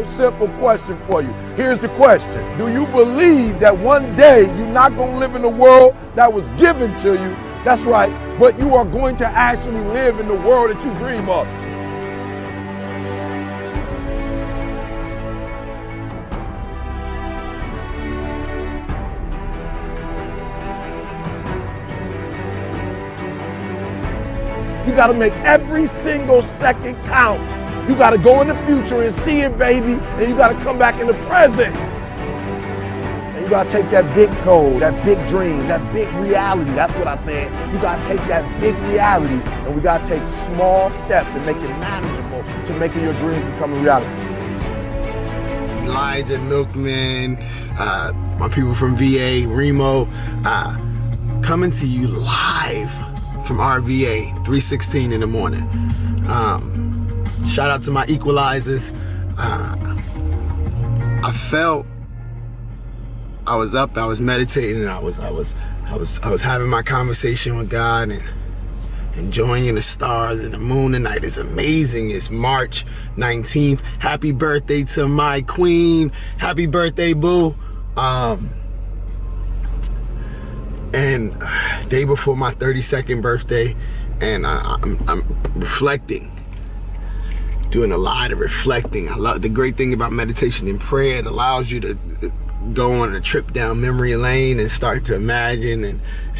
simple question for you. Here's the question. Do you believe that one day you're not going to live in the world that was given to you? That's right. But you are going to actually live in the world that you dream of. You got to make every single second count. You got to go in the future and see it, baby. And you got to come back in the present. And you got to take that big goal, that big dream, that big reality. That's what I said. You got to take that big reality and we got to take small steps and make it manageable to making your dreams become a reality. Elijah, Milkman, my people from VA, Remo, coming to you live from RVA, 3:16 in the morning. Shout out to my equalizers. I felt I was up, I was meditating, and I was having my conversation with God and enjoying the stars and the moon tonight. Is amazing. It's March 19th. Happy birthday to my queen. Happy birthday, boo. And day before my 32nd birthday, and I'm reflecting, doing a lot of reflecting. I love the great thing about meditation and prayer. It allows you to go on a trip down memory lane and start to imagine and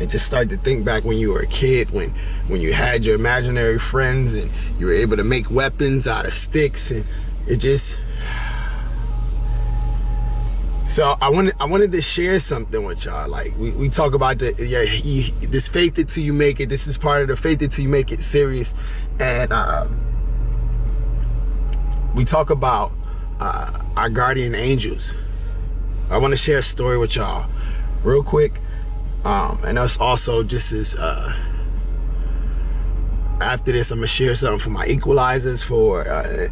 just start to think back when you were a kid, when you had your imaginary friends and you were able to make weapons out of sticks, and it just. So I wanted to share something with y'all. Like we talk about this faith it till you make it. This is part of the faith it till you make it series, and we talk about our guardian angels. I want to share a story with y'all real quick, and us also just as after this, I'm gonna share something for my equalizers,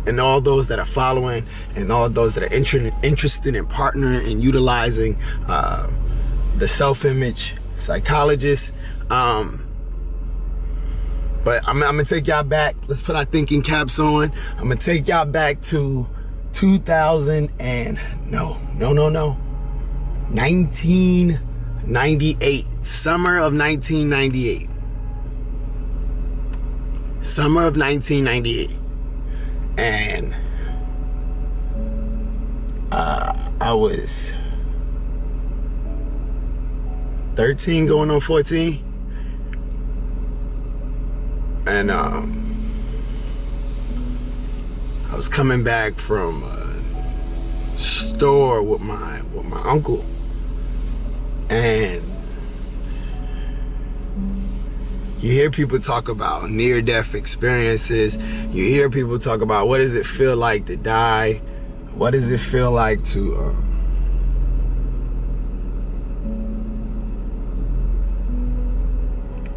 and all those that are following, and all those that are interested in partnering and utilizing the self-image psychologist. But I'm gonna take y'all back. Let's put our thinking caps on. I'm gonna take y'all back to 1998, summer of 1998. Summer of 1998, and I was 13 going on 14, and I was coming back from a store with my uncle, and you hear people talk about near-death experiences. You hear people talk about what does it feel like to die? What does it feel like to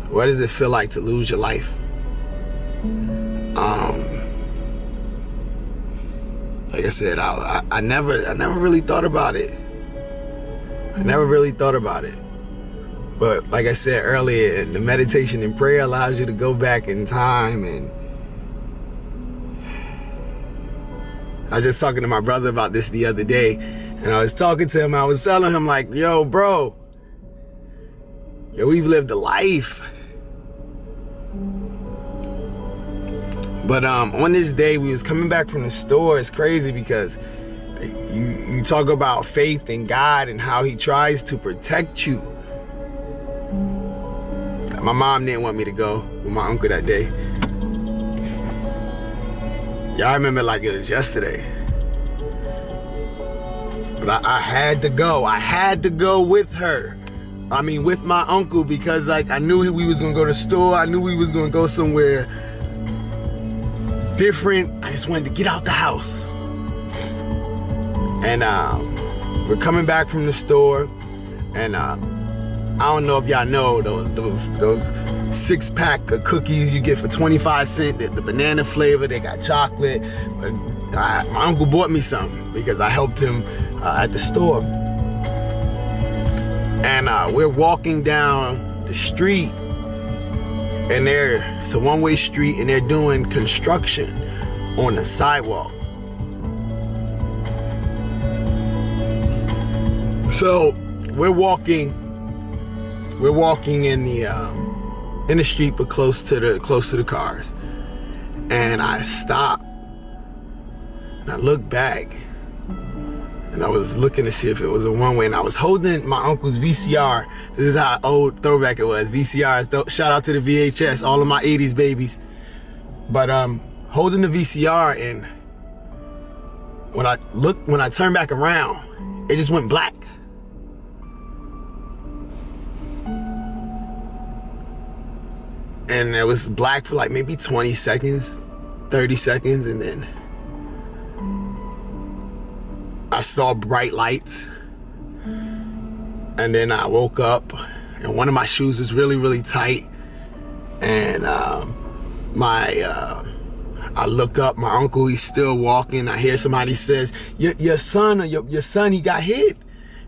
what does it feel like to lose your life? Like I said, I never really thought about it. I never really thought about it. But like I said earlier, the meditation and prayer allows you to go back in time. And I was just talking to my brother about this the other day, and I was talking to him, I was telling him like, yo, bro, we've lived a life. But on this day, we was coming back from the store. It's crazy because you talk about faith in God and how he tries to protect you. My mom didn't want me to go with my uncle that day. Y'all remember like it was yesterday. But I had to go. I had to go with her. I mean, with my uncle, because like I knew we was gonna go to the store. I knew we was gonna go somewhere different. I just wanted to get out the house. And we're coming back from the store, and I don't know if y'all know those 6-pack of cookies you get for 25 cents, the banana flavor, they got chocolate. But my uncle bought me some because I helped him at the store. And we're walking down the street, and it's a one-way street, and they're doing construction on the sidewalk. So we're walking in the street, but close to the cars. And I stop and I look back, and I was looking to see if it was a one-way, and I was holding my uncle's VCR. This is how old throwback it was. VCRs, shout out to the VHS, all of my 80s babies. But holding the VCR, and when I turned back around, it just went black. And it was black for like maybe 20 seconds, 30 seconds, and then I saw bright lights. And then I woke up, and one of my shoes was really, really tight. And I look up, my uncle, he's still walking. I hear somebody says, your son, he got hit.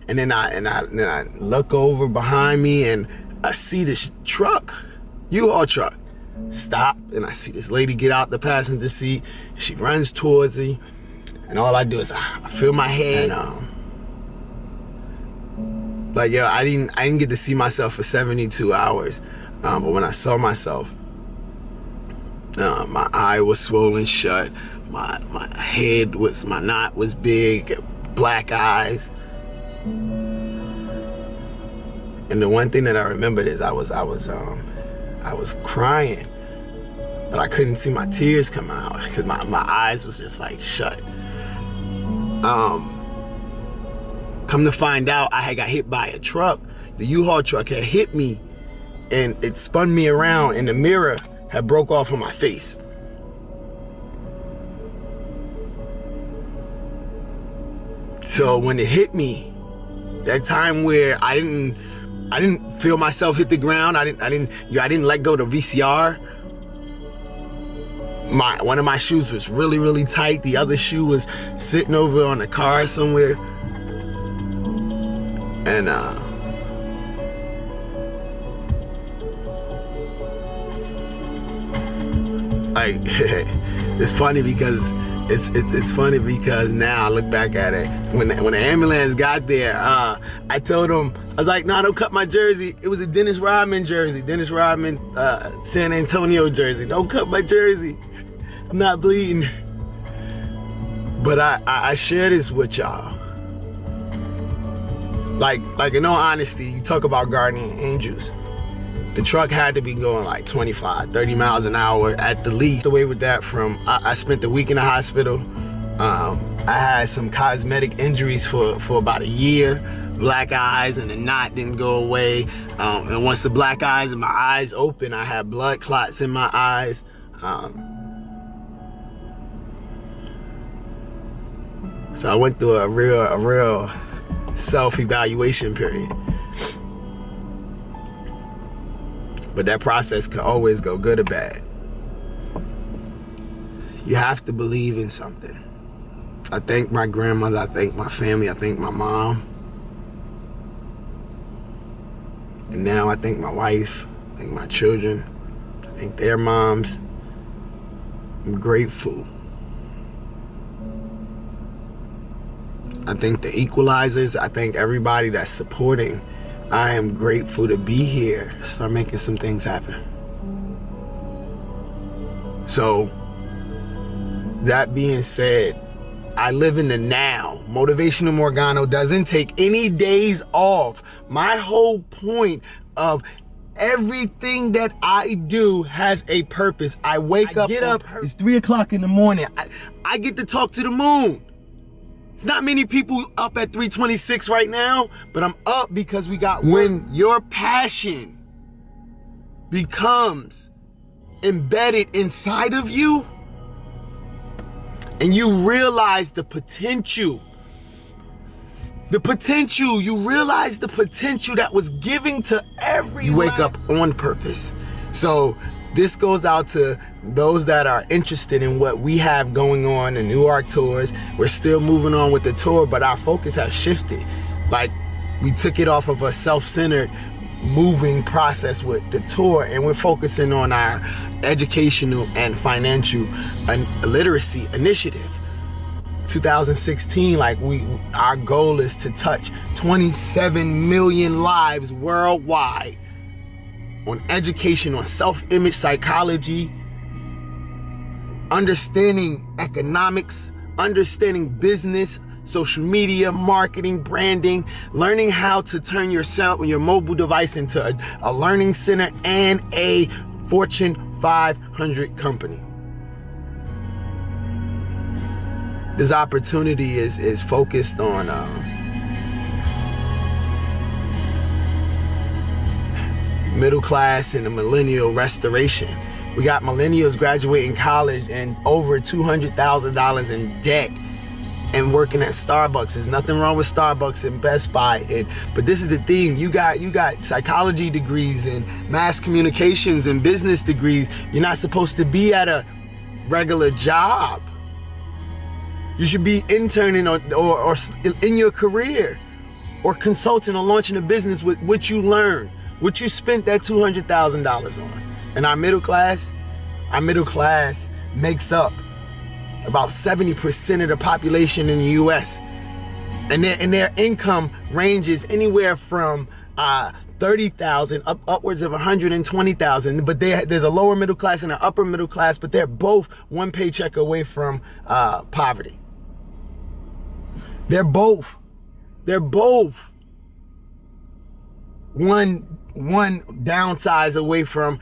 And then I look over behind me, and I see this truck, U-Haul truck, stop, and I see this lady get out the passenger seat. She runs towards me, and all I do is I feel my head. Like, yo, I didn't get to see myself for 72 hours, but when I saw myself, my eye was swollen shut, my head was, my knot was big, black eyes. And the one thing that I remembered is I was crying, but I couldn't see my tears come out because my eyes was just like shut. Come to find out, I had got hit by a truck. The U-Haul truck had hit me, and it spun me around, and the mirror had broke off on my face. So when it hit me, that time where I didn't feel myself hit the ground, I didn't let go of the VCR. One of my shoes was really, really tight. The other shoe was sitting over on the car somewhere. And like it's funny because it's funny because now I look back at it. When the ambulance got there, I told him, I was like, nah, don't cut my jersey. It was a Dennis Rodman jersey, Dennis Rodman San Antonio jersey. Don't cut my jersey. I'm not bleeding. But I share this with y'all. Like in all honesty, you talk about guardian angels. The truck had to be going like 25, 30 miles an hour at the least. Away with that I spent the week in the hospital. I had some cosmetic injuries for about a year. Black eyes, and the knot didn't go away. And once the black eyes and my eyes opened, I had blood clots in my eyes. So I went through a real self-evaluation period. But that process could always go good or bad. You have to believe in something. I thank my grandmother, I thank my family, I thank my mom. And now I thank my wife, I thank my children, I thank their moms. I'm grateful. I thank the equalizers, I thank everybody that's supporting. I am grateful to be here, start making some things happen. So, that being said, I live in the now. Motivational Morgano doesn't take any days off. My whole point of everything that I do has a purpose. I wake up, get up, it's 3 o'clock in the morning. I get to talk to the moon. It's not many people up at 3:26 right now, but I'm up because we got work. When your passion becomes embedded inside of you, and you realize the potential, you realize the potential that was given to everyone. You wake up on purpose. So this goes out to those that are interested in what we have going on, the New Arc tours. We're still moving on with the tour, but our focus has shifted. Like, we took it off of a self-centered moving process with the tour, and we're focusing on our educational and financial literacy initiative 2016, like our goal is to touch 27 million lives worldwide on education, on self-image psychology, understanding economics, understanding business, social media, marketing, branding, learning how to turn your mobile device into a learning center and a Fortune 500 company. This opportunity is focused on middle class and the millennial restoration. We got millennials graduating college and over $200,000 in debt and working at Starbucks. There's nothing wrong with Starbucks and Best Buy, but this is the thing. You got psychology degrees and mass communications and business degrees. You're not supposed to be at a regular job. You should be interning or in your career, or consulting or launching a business with what you learned, what you spent that $200,000 on. And our middle class makes up about 70% of the population in the US. And their income ranges anywhere from $30,000 upwards of $120,000. But there's a lower middle class and an upper middle class, but they're both one paycheck away from poverty. They're both one downsize away from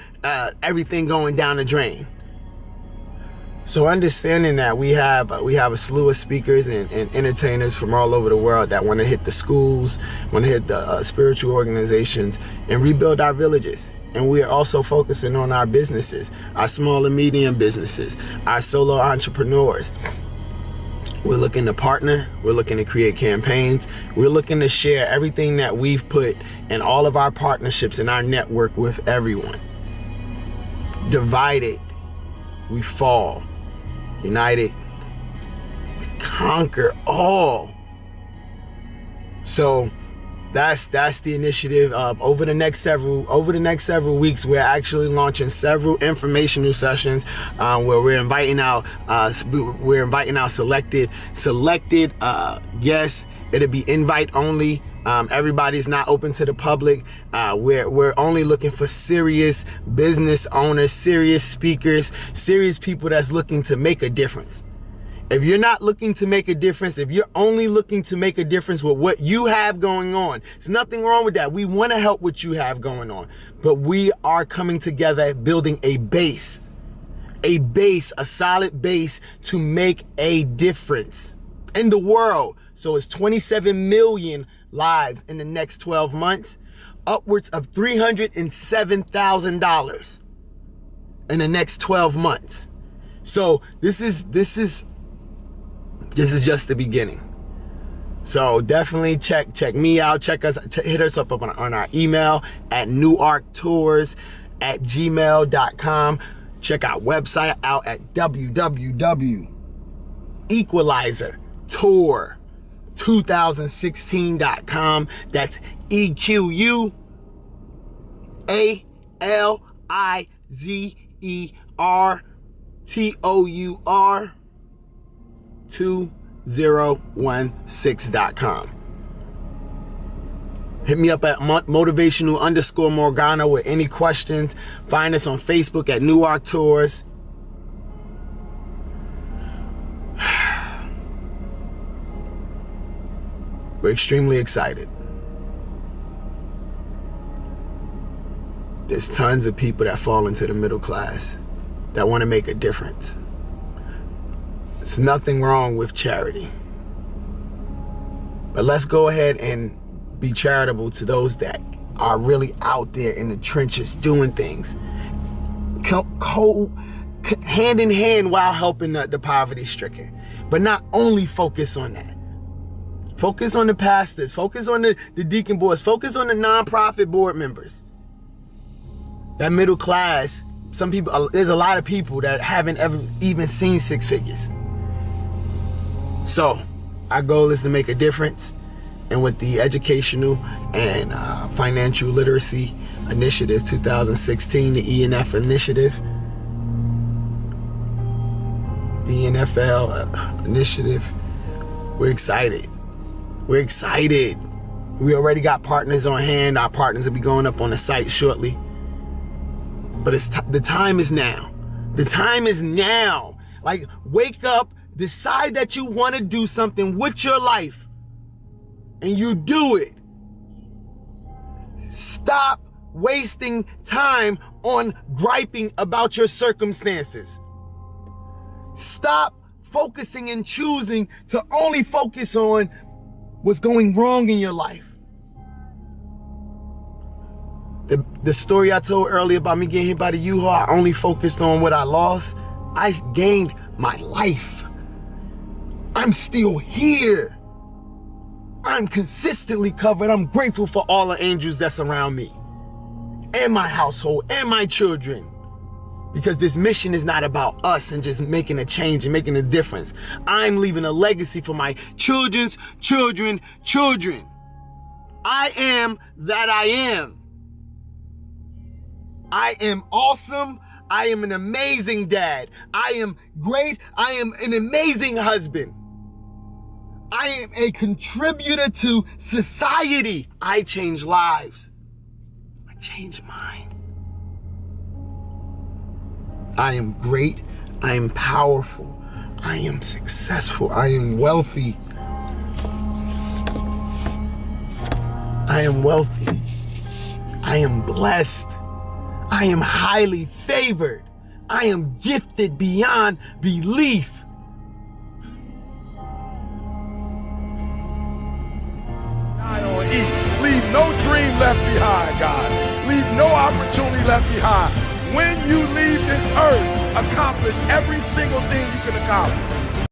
everything going down the drain. So understanding that we have a slew of speakers and entertainers from all over the world that want to hit the schools, want to hit the spiritual organizations and rebuild our villages. And we are also focusing on our businesses, our small and medium businesses, our solo entrepreneurs. We're looking to partner, we're looking to create campaigns, we're looking to share everything that we've put in all of our partnerships and our network with everyone. Divided, we fall. United, we conquer all. So that's the initiative. Over the next several weeks, we're actually launching several informational sessions where we're inviting out selected guests. It'll be invite only. Everybody's not open to the public. We're only looking for serious business owners, serious speakers, serious people that's looking to make a difference. If you're not looking to make a difference, if you're only looking to make a difference with what you have going on, there's nothing wrong with that. We want to help what you have going on, but we are coming together building a solid base to make a difference in the world. So it's 27 million lives in the next 12 months, upwards of $307,000 in the next 12 months. So this is just the beginning. So definitely check me out. Hit us up on our email at newarktours@gmail.com. Check our website out at www.equalizertour2016.com. That's EQUALIZERTOUR 2016.com. Hit me up at Motivational_Morgana with any questions. Find us on Facebook at Newark Tours. We're extremely excited. There's tons of people that fall into the middle class that want to make a difference. There's nothing wrong with charity. But let's go ahead and be charitable to those that are really out there in the trenches doing things. Hand in hand while helping the poverty stricken. But not only focus on that. Focus on the pastors. Focus on the deacon boards. Focus on the nonprofit board members. That middle class, some people, there's a lot of people that haven't ever even seen six figures. So our goal is to make a difference. And with the Educational and Financial Literacy Initiative 2016, the ENF initiative, the NFL initiative, We're excited. We're excited. We already got partners on hand. Our partners will be going up on the site shortly. But the time is now. The time is now. Like, wake up, decide that you want to do something with your life, and you do it. Stop wasting time on griping about your circumstances. Stop focusing and choosing to only focus on what's going wrong in your life. The story I told earlier about me getting hit by the U-Haul, I only focused on what I lost. I gained my life. I'm still here. I'm consistently covered. I'm grateful for all the angels that surround me and my household and my children. Because this mission is not about us and just making a change and making a difference. I'm leaving a legacy for my children's children. I am that I am. I am awesome. I am an amazing dad. I am great. I am an amazing husband. I am a contributor to society. I change lives. I change mine. I am great. I am powerful. I am successful. I am wealthy. I am wealthy. I am blessed. I am highly favored. I am gifted beyond belief. Die on E. Leave no dream left behind, guys. Leave no opportunity left behind. When you leave this earth, accomplish every single thing you can accomplish.